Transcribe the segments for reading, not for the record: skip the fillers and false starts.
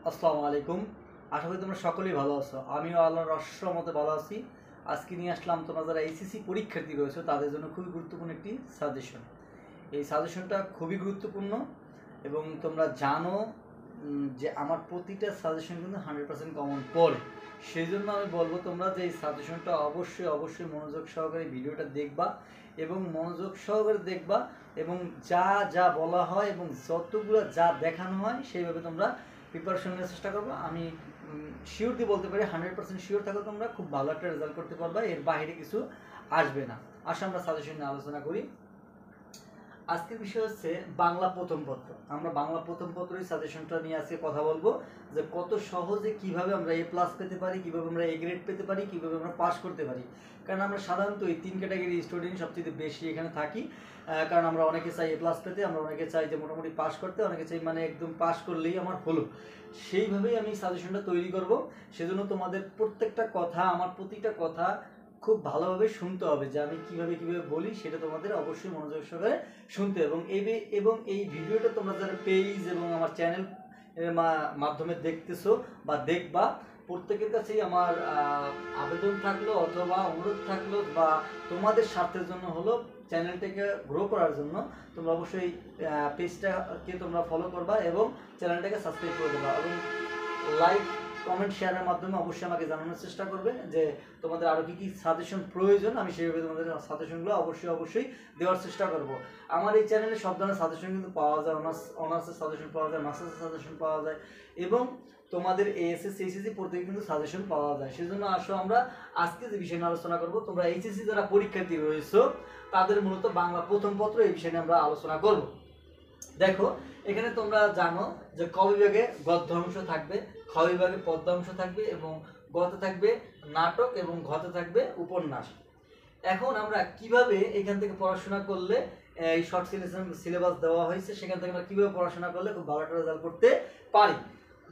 আসসালামু আলাইকুম। আশা করি তোমরা সকলেই ভালো আছো। আমিও আল্লাহর রহমতে ভালো আছি। আজকে নিয়ে আসলাম তোমরা যারা এইচএসসি পরীক্ষার্থী রয়েছে তাদের জন্য খুবই গুরুত্বপূর্ণ একটি সাজেশন। এই সাজেশনটা খুবই গুরুত্বপূর্ণ এবং তোমরা জানো যে আমার প্রতিটা সাজেশন কিন্তু 100% কমন পড়ে। সেই জন্য আমি বলবো তোমরা যে এই সাজেশনটা অবশ্যই মনোযোগ সহকারে ভিডিওটা দেখবা এবং মনোযোগ সহকারে দেখবা এবং যা যা বলা হয় এবং যতগুলো যা দেখানো হয় সেইভাবে তোমরা প্রিপারেশন নেওয়ার চেষ্টা করবো। আমি শিওর দিয়ে বলতে পারি 100% শিওর থাকলে তোমরা খুব ভালো একটা রেজাল্ট করতে পারবা, এর বাইরে কিছু আসবে না। আসলে আমরা সাজেশন নিয়ে আলোচনা করি। আজকের বিষয় হচ্ছে বাংলা প্রথম পত্র। আমরা বাংলা প্রথম পত্রের সাজেশনটা নিয়ে আজকে কথা বলবো যে কত সহজে কিভাবে আমরা এ প্লাস পেতে পারি, কিভাবে আমরা এ গ্রেড পেতে পারি, কিভাবে আমরা পাস করতে পারি। কারণ আমরা সাধারণত এই 3 ক্যাটাগরি স্টুডেন্ট সবচেয়ে বেশি এখানে থাকি। কারণ আমরা অনেকে চাই এ প্লাস পেতে, আমরা অনেকে চাই যে মোটামুটি পাস করতে, অনেকে চাই মানে একদম পাস করলেই আমার হলো। সেইভাবেই আমি সাজেশনটা তৈরি করব। সেজন্য তোমাদের প্রত্যেকটা কথা, আমার প্রতিটা কথা খুব ভালোভাবে শুনতে হবে যে আমি কিভাবে বলি সেটা তোমাদের অবশ্যই মনোযোগ সহকারে শুনতে এবং এই ভিডিওটা তোমরা যারা পেজ এবং আমার চ্যানেল মাধ্যমে দেখতেছো বা দেখবা, প্রত্যেকের কাছেই আমার আবেদন থাকলো অথবা অনুরোধ থাকলো বা তোমাদের স্বার্থের জন্য হলো চ্যানেলটাকে গ্রো করার জন্য তোমরা অবশ্যই পেজটাকে তোমরা ফলো করবা এবং চ্যানেলটাকে সাবস্ক্রাইব করে দেবা এবং লাইক কমেন্ট শেয়ারের মাধ্যমে অবশ্যই আমাকে জানানোর চেষ্টা করবে যে তোমাদের আরও কী সাজেশন প্রয়োজন। আমি সেইভাবে তোমাদের সাজেশনগুলো অবশ্যই দেওয়ার চেষ্টা করব। আমার এই চ্যানেলে সব ধরনের সাজেশন কিন্তু পাওয়া যায়, অনার্সের সাজেশন পাওয়া যায়, মাস্টার্সের সাজেশন পাওয়া যায় এবং তোমাদের এএসএসসি এইচএসসি পড়তে কিন্তু সাজেশন পাওয়া যায়। সেজন্য আসো আমরা আজকে যে বিষয় নিয়ে আলোচনা করব, তোমরা এইচএসসি যারা পরীক্ষার্থী রয়েছো তাদের মূলত বাংলা প্রথম পত্র এই বিষয় নিয়ে আমরা আলোচনা করব। দেখো এখানে তোমরা জানো যে ক বিভাগে গদ্য অংশ থাকবে, খ বিভাগে পদ্য অংশ থাকবে এবং গতে থাকবে নাটক এবং ঘতে থাকবে উপন্যাস। এখন আমরা কিভাবে এখান থেকে পড়াশোনা করলে, এই শর্ট সিলেবাস দেওয়া হয়েছে সেখান থেকে আমরা কিভাবে পড়াশোনা করলে খুব ভালো একটা রেজাল্ট করতে পারি।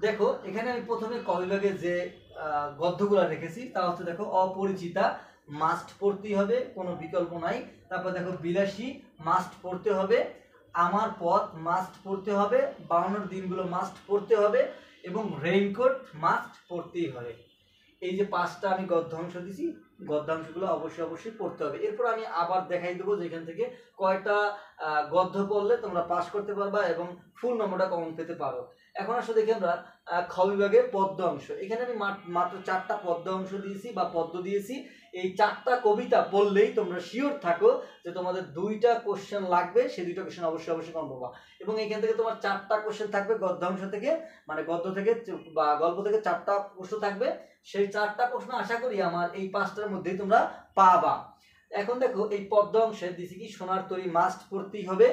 দেখো এখানে আমি প্রথমে ক বিভাগে যে গদ্যগুলো রেখেছি তা হচ্ছে দেখো অপরিচিতা মাস্ট পড়তেই হবে, কোনো বিকল্প নাই। তারপর দেখো বিলাসী মাস্ট পড়তে হবে, আমার পথ মাস্ট পড়তে হবে, 52 দিনগুলো মাস্ট পড়তে হবে এবং রেইনকোট মাস্ট পড়তেই হবে। এই যে 5টা আমি গদ্যাংশ দিছি, গদ্যাংশগুলো অবশ্যই পড়তে হবে। এরপর আমি আবার দেখাই দেবো যে এখান থেকে কয়টা গদ্য পড়লে তোমরা পাস করতে পারবা এবং ফুল নম্বরটা কমন পেতে পারো। এখন আসলে দেখি আমরা খ বিভাগের পদ্য অংশ। এখানে আমি মাত্র 4টা পদ্য অংশ দিয়েছি বা পদ্য দিয়েছি। এই 4টা কবিতা পড়লেই তোমরা শিওর থাকো যে তোমাদের 2টা কোশ্চেন লাগবে, সেই 2টা কোশ্চেন অবশ্যই কমন পাবা এবং এখান থেকে তোমার 4টা কোশ্চেন থাকবে গদ্যাংশ থেকে, মানে গদ্য থেকে বা গল্প থেকে 4টা প্রশ্ন থাকবে। সেই 4টা প্রশ্ন আশা করি আমার এই 5টার মধ্যেই তোমরা পাবা। এখন দেখো এই পদ্য অংশে দিছি কি সোনার তরী মাস্ট পড়তেই হবে,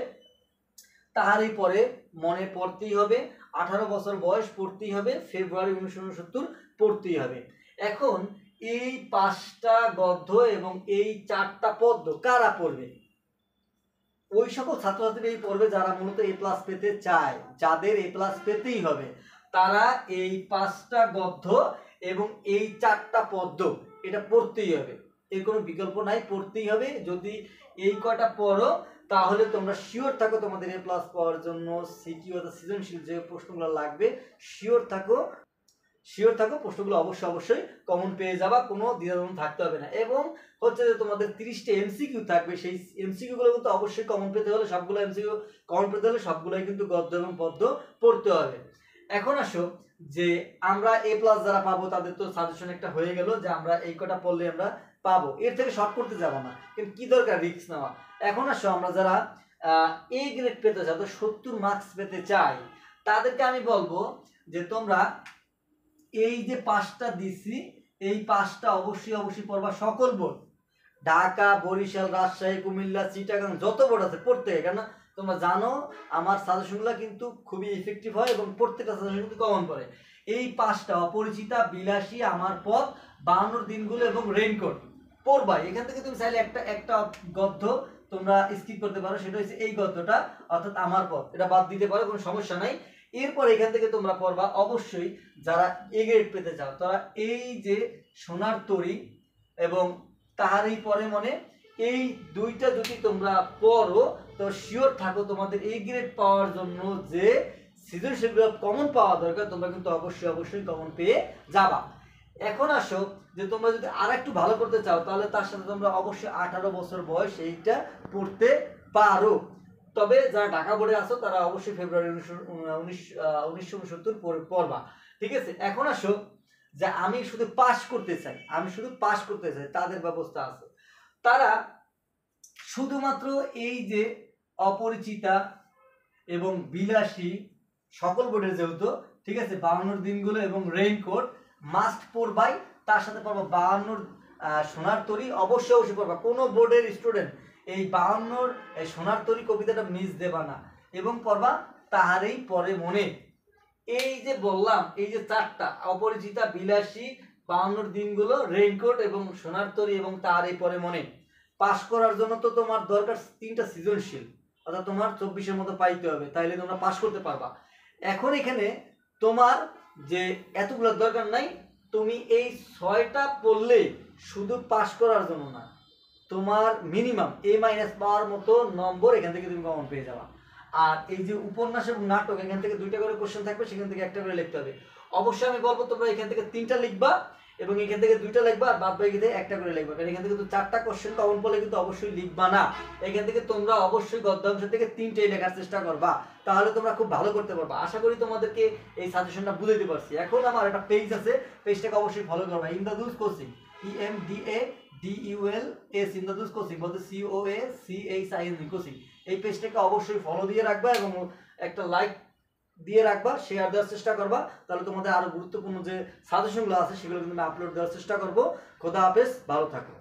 তাহারই পরে মনে পড়তেই হবে, 18 বছর বয়স পড়তেই হবে, ফেব্রুয়ারি 1969 পড়তেই হবে। এখন এই 5টা গদ্য এবং এই 4টা পদ্য কারা পড়বে? ওই সকল ছাত্রছাত্রী পড়বে যারা মূলত এ প্লাস পেতে চায়, যাদের এ প্লাস পেতেই হবে তারা এই 5টা গদ্য এবং এই 4টা পদ্য এটা পড়তেই হবে, এর কোনো বিকল্প নাই, পড়তেই হবে। যদি এই কয়টা পড়ো তাহলে তোমরা শিওর থাকো তোমাদের এ প্লাস পাওয়ার জন্য সিকিউ অর্থাৎ সৃজনশীল যে প্রশ্নগুলো লাগবে শিওর থাকো প্রশ্নগুলো অবশ্যই কমন পেয়ে যাবা, কোনো দ্বিধাদ্বন্দ্ব থাকতে হবে না। এবং হচ্ছে যে তোমাদের 30টা এমসিকিউ থাকবে, সেই এমসিকিউ গুলো কিন্তু অবশ্যই কমন পেতে হলে সবগুলো এমসিকিউ কমন পেতে হলে সবগুলোই কিন্তু গদ্য এবং পদ্য পড়তে হবে। এখন আসো যে আমরা এ প্লাস যারা পাবো তাদের তো সাজেশন একটা হয়ে গেল যে আমরা এই কটা পড়লে আমরা পাবো, এর থেকে শর্ট করতে যাবো না, কিন্তু কি দরকার রিস্ক নেওয়া। এখন আসো আমরা যারা এ গ্রেড পেতে চাই, 70 মার্কস পেতে চাই, তাদেরকে আমি বলবো যে তোমরা এই যে 5টা দিছি এই 5টা অবশ্যই পড়বা, সকল বোর্ড, ঢাকা, বরিশাল, রাজশাহী, কুমিল্লা, চিটাগাং যত বোর্ড আছে পড়তে। কেন তোমরা জানো আমার সাজেশনগুলো কিন্তু খুবই ইফেক্টিভ হয় এবং প্রত্যেকটা সাজেশন কিন্তু কমন পড়ে। এই 5টা অপরিচিতা, বিলাসী, আমার পথ, 52 দিনগুলো এবং রেইনকোট পড়বা। এখান থেকে তুমি চাইলে একটা গদ্য তোমরা স্কিপ করতে পারো, সেটা হচ্ছে এই গদ্যটা অর্থাৎ আমার পথ, এটা বাদ দিতে পারো, কোনো সমস্যা নাই। এরপর এখান থেকে তোমরা পড়বা অবশ্যই যারা এ গ্রেড পেতে চাও তারা এই যে সোনার তরী এবং তাহারই পরে মনে, এই 2টা যদি তোমরা পড়ো তো শিওর থাকো তোমাদের এ গ্রেড পাওয়ার জন্য যে সৃজনশীলগুলো কমন পাওয়া দরকার, তোমরা কিন্তু অবশ্যই কমন পেয়ে যাবা। এখন আসো যে তোমরা যদি আর একটু ভালো করতে চাও তাহলে তার সাথে তোমরা অবশ্যই 18 বছর বয়স এইটা পড়তে পারো। তবে যারা ঢাকা বোর্ডে আছো তারা অবশ্যই ফেব্রুয়ারি 1969 পড়বা, ঠিক আছে। এখন আসো যে আমি শুধু পাস করতে চাই, তাদের ব্যবস্থা আছে। তারা শুধুমাত্র এই যে অপরিচিতা এবং বিলাসী সকল বোর্ডের যেহেতু, ঠিক আছে, 52 দিনগুলো এবং রেইনকোট মাস্ট পড়বাই, তার সাথে পড়বা 52 সোনার তরী, অবশ্যই পড়বা। কোনো বোর্ডের স্টুডেন্ট এই 52 সোনার তরী কবিতাটা মিস দেবা না, এবং পড়বা তাহারই পরে মনে। এই যে বললাম, এই যে চারটা, অপরিচিতা, বিলাসী, 52 দিনগুলো, রেইনকোট এবং সোনার তরী এবং তাহারই পরে মনে। পাস করার জন্য তো তোমার দরকার 3টা সৃজনশীল, অর্থাৎ তোমার 24-এর মতো পাইতে হবে, তাইলে তোমরা পাস করতে পারবা। এখন এখানে তোমার যে এতগুলো দরকার নাই, তুমি এই 6টা পড়লে শুধু পাস করার জন্য না, তোমার মিনিমাম A- পাওয়ার মতো নম্বর এখান থেকে তুমি কমন পেয়ে যাবা। আর এই যে উপন্যাস এবং নাটক, এখান থেকে 2টা করে কোশ্চেন থাকবে, সেখান থেকে 1টা করে লিখতে হবে। অবশ্যই আমি বলবো তোমরা এখান থেকে 3টা লিখবা এবং এখান থেকে 2টা লিখবা, আর বাদ বাকি থেকে 1টা করে লিখবা, কারণ এখান থেকে তো 4টা কোশ্চেন কমন পড়লে কিন্তু অবশ্যই লিখবা না। এখান থেকে তোমরা অবশ্যই গদ্যাংশ থেকে 3টাই লেখার চেষ্টা করবা, তাহলে তোমরা খুব ভালো করতে পারবা। আশা করি তোমাদেরকে এই সাজেশনটা বুঝাইতে পারছি। এখন আমার একটা পেজ আছে, পেজটাকে অবশ্যই ফলো করবা, Imdadul coaching, EMDADULS, Imdadul coaching, বলতে COACHING কোচিং। এই পেজটাকে অবশ্যই ফলো দিয়ে রাখবা এবং একটা লাইক দিয়ে রাখবা, শেয়ার দেওয়ার চেষ্টা করবা, তাহলে তোমাদের আরো গুরুত্বপূর্ণ যে সাজেশনগুলো আছে সেগুলো কিন্তু আমি আপলোড দেওয়ার চেষ্টা করব। খোদা হাফেজ, ভালো থাকো।